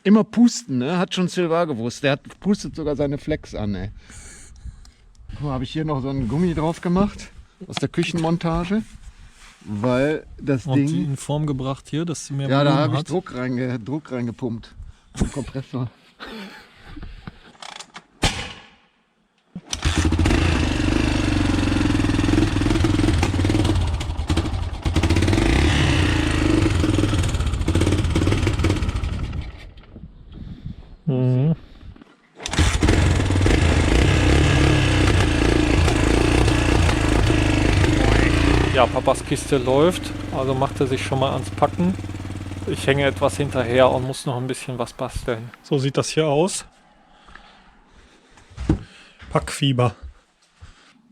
Immer pusten, ne? Hat schon Silva gewusst. Der pustet sogar seine Flex an, ey. Guck mal, habe ich hier noch so einen Gummi drauf gemacht. Aus der Küchenmontage. Weil das Und die Ding... in Form gebracht hier, dass sie mehr Ja, da Volumen habe ich hat. Druck reingepumpt. Im Kompressor. Mhm. Ja, Papas Kiste läuft, also macht er sich schon mal ans Packen. Ich hänge etwas hinterher und muss noch ein bisschen was basteln. So sieht das hier aus. Packfieber.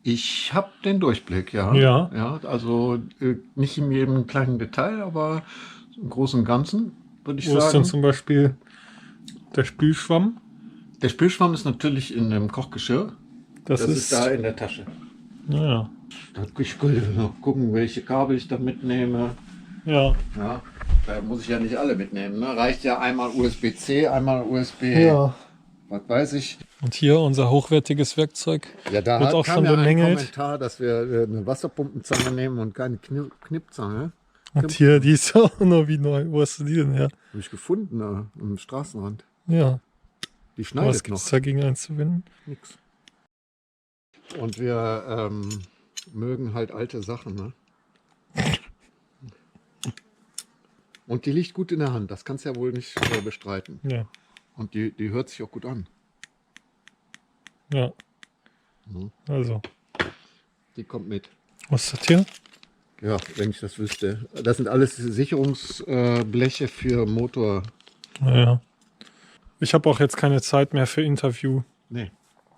Ich habe den Durchblick, ja. Ja. Also nicht in jedem kleinen Detail, aber im Großen und Ganzen würde ich Wo ist denn sagen. zum Beispiel der Spülschwamm? Der Spülschwamm ist natürlich in dem Kochgeschirr. Das ist da in der Tasche. Ja. Ich will noch gucken, welche Kabel ich da mitnehme. Ja. Ja, da muss ich ja nicht alle mitnehmen. Ne? Reicht ja einmal USB-C, einmal USB, Ja. was weiß ich. Und hier unser hochwertiges Werkzeug. Ja, da Wird auch kam schon ja ein bemängelt. Kommentar, dass wir eine Wasserpumpenzange nehmen und keine Knippzange. Und hier, die ist auch noch wie neu. Wo hast du die denn her? Habe ich gefunden da am Straßenrand. Ja. Die Was schneidet gibt es noch. dagegen einzuwenden? Nix. Und wir mögen halt alte Sachen. Ne? Und die liegt gut in der Hand. Das kannst du ja wohl nicht bestreiten. Ja. Und die hört sich auch gut an. Ja. Mhm. Also, Die kommt mit. was ist das hier? Ja, wenn ich das wüsste. Das sind alles Sicherungsbleche für Motor. Naja. Ich habe auch jetzt keine Zeit mehr für Interview. Nee,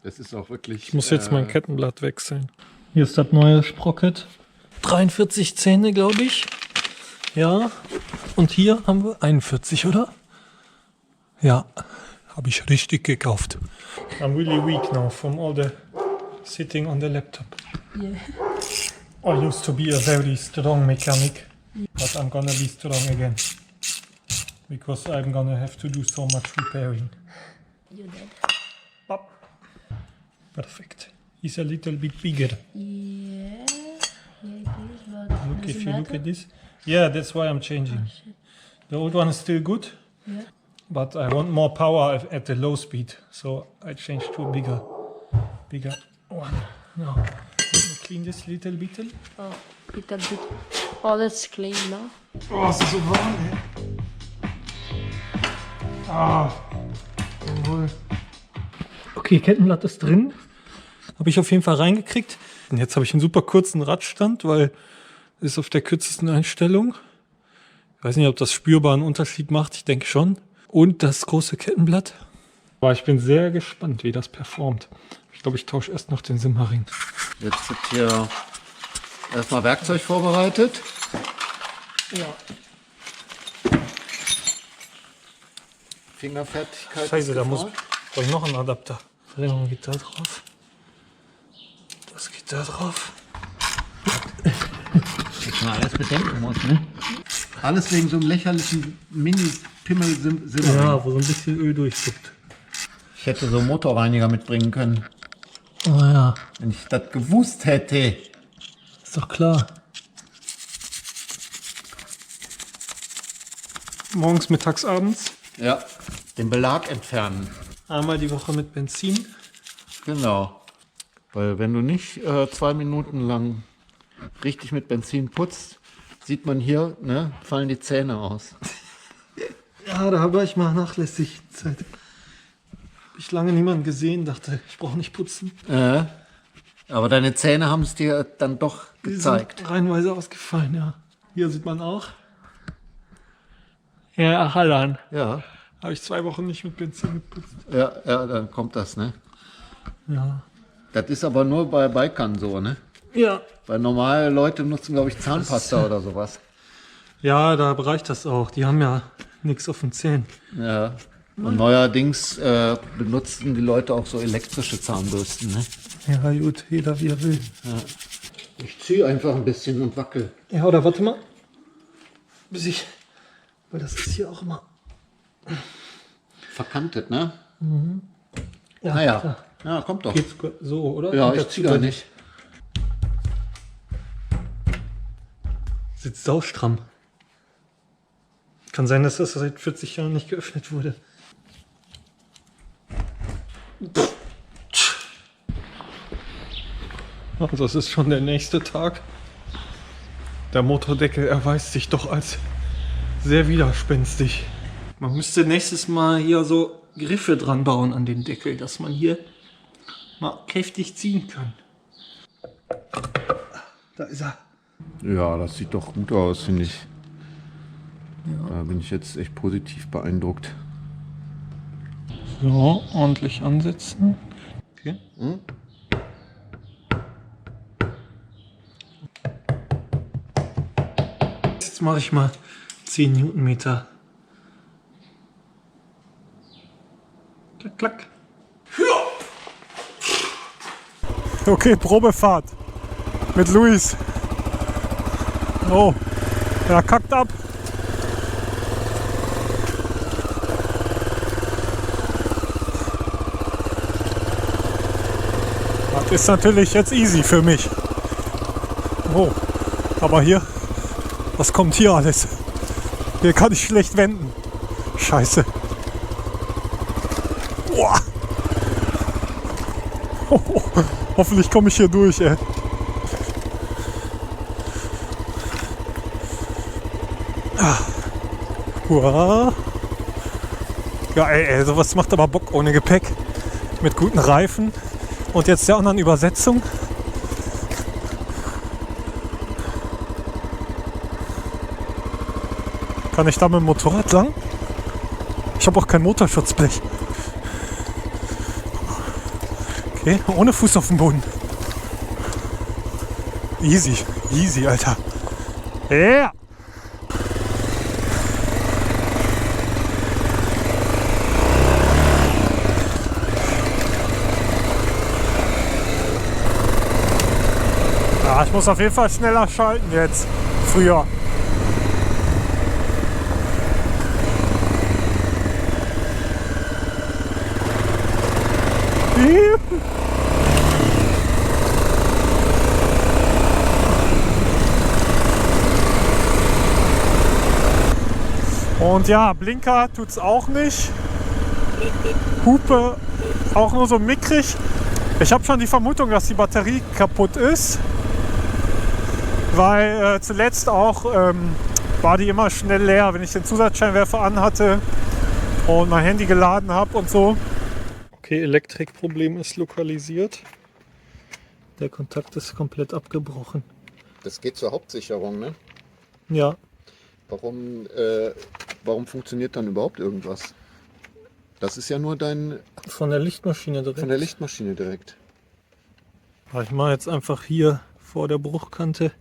das ist auch wirklich... Ich muss jetzt mein Kettenblatt wechseln. Hier ist das neue Sprocket. 43 Zähne, glaube ich. Ja. Und hier haben wir 41, oder? Ja. Habe ich richtig gekauft. I'm really weak now from all the sitting on the laptop. Yeah. I used to be a very strong mechanic, but I'm gonna be strong again. Because I'm gonna have to do so much repairing. You're dead. Pop. Perfect. He's a little bit bigger. Yeah. Yeah, it is, but Look, does if it you look matter? at this. Yeah, that's why I'm changing. The old one is still good, Yeah. but I want more power at the low speed, so I changed to a bigger one. Now, clean this little bit. Oh, little bit. Oh, that's clean now. Oh, es ist so warm, ey. Ah. Jawohl. Okay, Kettenblatt ist drin. Habe ich auf jeden Fall reingekriegt. Und jetzt habe ich einen super kurzen Radstand, weil es ist auf der kürzesten Einstellung. Ich weiß nicht, ob das spürbar einen Unterschied macht. Ich denke schon. Und das große Kettenblatt. Aber ich bin sehr gespannt, wie das performt. Ich glaube, ich tausche erst noch den Simmerring. Jetzt wird hier erstmal Werkzeug vorbereitet. Ja. Fingerfertigkeit. Scheiße, ist da brauche ich noch einen Adapter. Verlängerung geht da drauf. Das geht da drauf. dass man alles bedenken muss, ne? Alles wegen so einem lächerlichen Mini-Pimmel-Silber. Ja, wo so ein bisschen Öl durchguckt. Ich hätte so einen Motorreiniger mitbringen können, Oh ja, wenn ich das gewusst hätte. ist doch klar. Morgens, mittags, abends. Ja. Den Belag entfernen. Einmal die Woche mit Benzin. Genau. Weil wenn du nicht 2 Minuten lang richtig mit Benzin putzt, sieht man hier, ne, fallen die Zähne aus. Ja, da habe ich mal nachlässig Zeit. Hab ich lange niemanden gesehen, dachte, ich brauche nicht putzen. Aber deine Zähne haben es dir dann doch Die gezeigt. sind reihenweise ausgefallen, ja. Hier sieht man auch. Ja, Hallan. Ja, Habe ich 2 Wochen nicht mit Benzin geputzt. ja, dann kommt das, ne? Ja. Das ist aber nur bei Bikern so, ne? Ja. Weil normale Leute nutzen, glaube ich, Zahnpasta oder sowas. Ja, da reicht das auch. Die haben ja nichts auf den Zähnen. Ja. Und neuerdings benutzen die Leute auch so elektrische Zahnbürsten, ne? Ja, gut, jeder wie er will. Ich ziehe einfach ein bisschen und wackel. Ja, oder warte mal. Bis ich. Weil das ist hier auch immer. Verkantet, ne? Ja, Naja, klar. ja, kommt doch. Geht's so, oder? Ja, Und ich dazu ziehe da dann- nicht. Sitzt saustramm. Kann sein, dass das seit 40 Jahren nicht geöffnet wurde. Also es ist schon der nächste Tag. Der Motordeckel erweist sich doch als sehr widerspenstig. Man müsste nächstes Mal hier so Griffe dran bauen an den Deckel, dass man hier mal kräftig ziehen kann. Da ist er. Ja, das sieht doch gut aus, finde ich. Da bin ich jetzt echt positiv beeindruckt. So, ordentlich ansetzen. Okay. Jetzt mache ich mal 10 Newtonmeter. Klack, klack. Okay, Probefahrt mit Luis. Oh, er kackt ab. Das ist natürlich jetzt easy für mich. Oh, aber hier, was kommt hier alles? Hier kann ich schlecht wenden. Scheiße. Boah. Hoffentlich komme ich hier durch, ey. Uah. Ja, ey, sowas macht aber Bock ohne Gepäck. Mit guten Reifen. Und jetzt der anderen Übersetzung. Kann ich da mit dem Motorrad lang? Ich habe auch kein Motorschutzblech. Okay, ohne Fuß auf dem Boden. Easy, easy, Alter. Yeah! Ja, ich muss auf jeden Fall schneller schalten jetzt. Früher. Und ja, Blinker tut's auch nicht. Hupe auch nur so mickrig. Ich habe schon die Vermutung, dass die Batterie kaputt ist. Weil zuletzt auch war die immer schnell leer, wenn ich den Zusatzscheinwerfer anhatte und mein Handy geladen habe und so. Okay, Elektrikproblem ist lokalisiert. Der Kontakt ist komplett abgebrochen. Das geht zur Hauptsicherung, ne? Ja, Warum funktioniert dann überhaupt irgendwas? Das ist ja nur von der Lichtmaschine direkt. von der Lichtmaschine direkt. Ich mache jetzt einfach hier vor der Bruchkante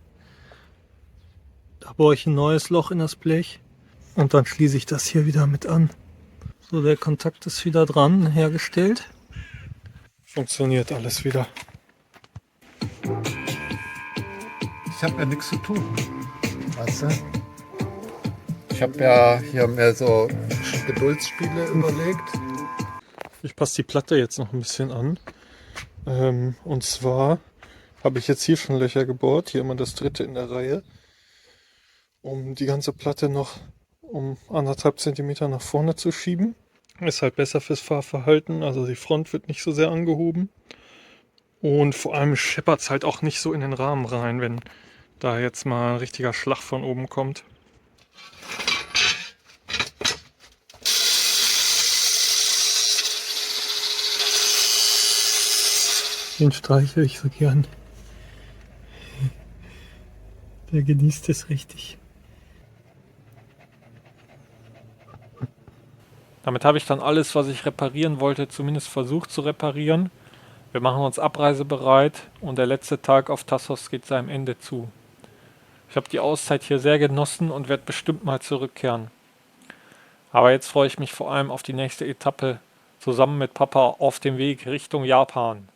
Da bohre ich ein neues Loch in das Blech und dann schließe ich das hier wieder mit an. So, der Kontakt ist wieder dran, hergestellt. Funktioniert alles wieder. Ich habe ja nichts zu tun. Weißt du? Ich habe ja hier mehr so Geduldsspiele überlegt. Ich passe die Platte jetzt noch ein bisschen an. Und zwar habe ich jetzt hier schon Löcher gebohrt, hier immer das dritte in der Reihe, um die ganze Platte noch um 1,5 Zentimeter nach vorne zu schieben. Ist halt besser fürs Fahrverhalten, also die Front wird nicht so sehr angehoben. Und vor allem scheppert es halt auch nicht so in den Rahmen rein, wenn da jetzt mal ein richtiger Schlag von oben kommt. Den streichle ich so gern. Der genießt es richtig. Damit habe ich dann alles, was ich reparieren wollte, zumindest versucht zu reparieren. Wir machen uns abreisebereit und der letzte Tag auf Thasos geht seinem Ende zu. Ich habe die Auszeit hier sehr genossen und werde bestimmt mal zurückkehren. Aber jetzt freue ich mich vor allem auf die nächste Etappe zusammen mit Papa auf dem Weg Richtung Japan.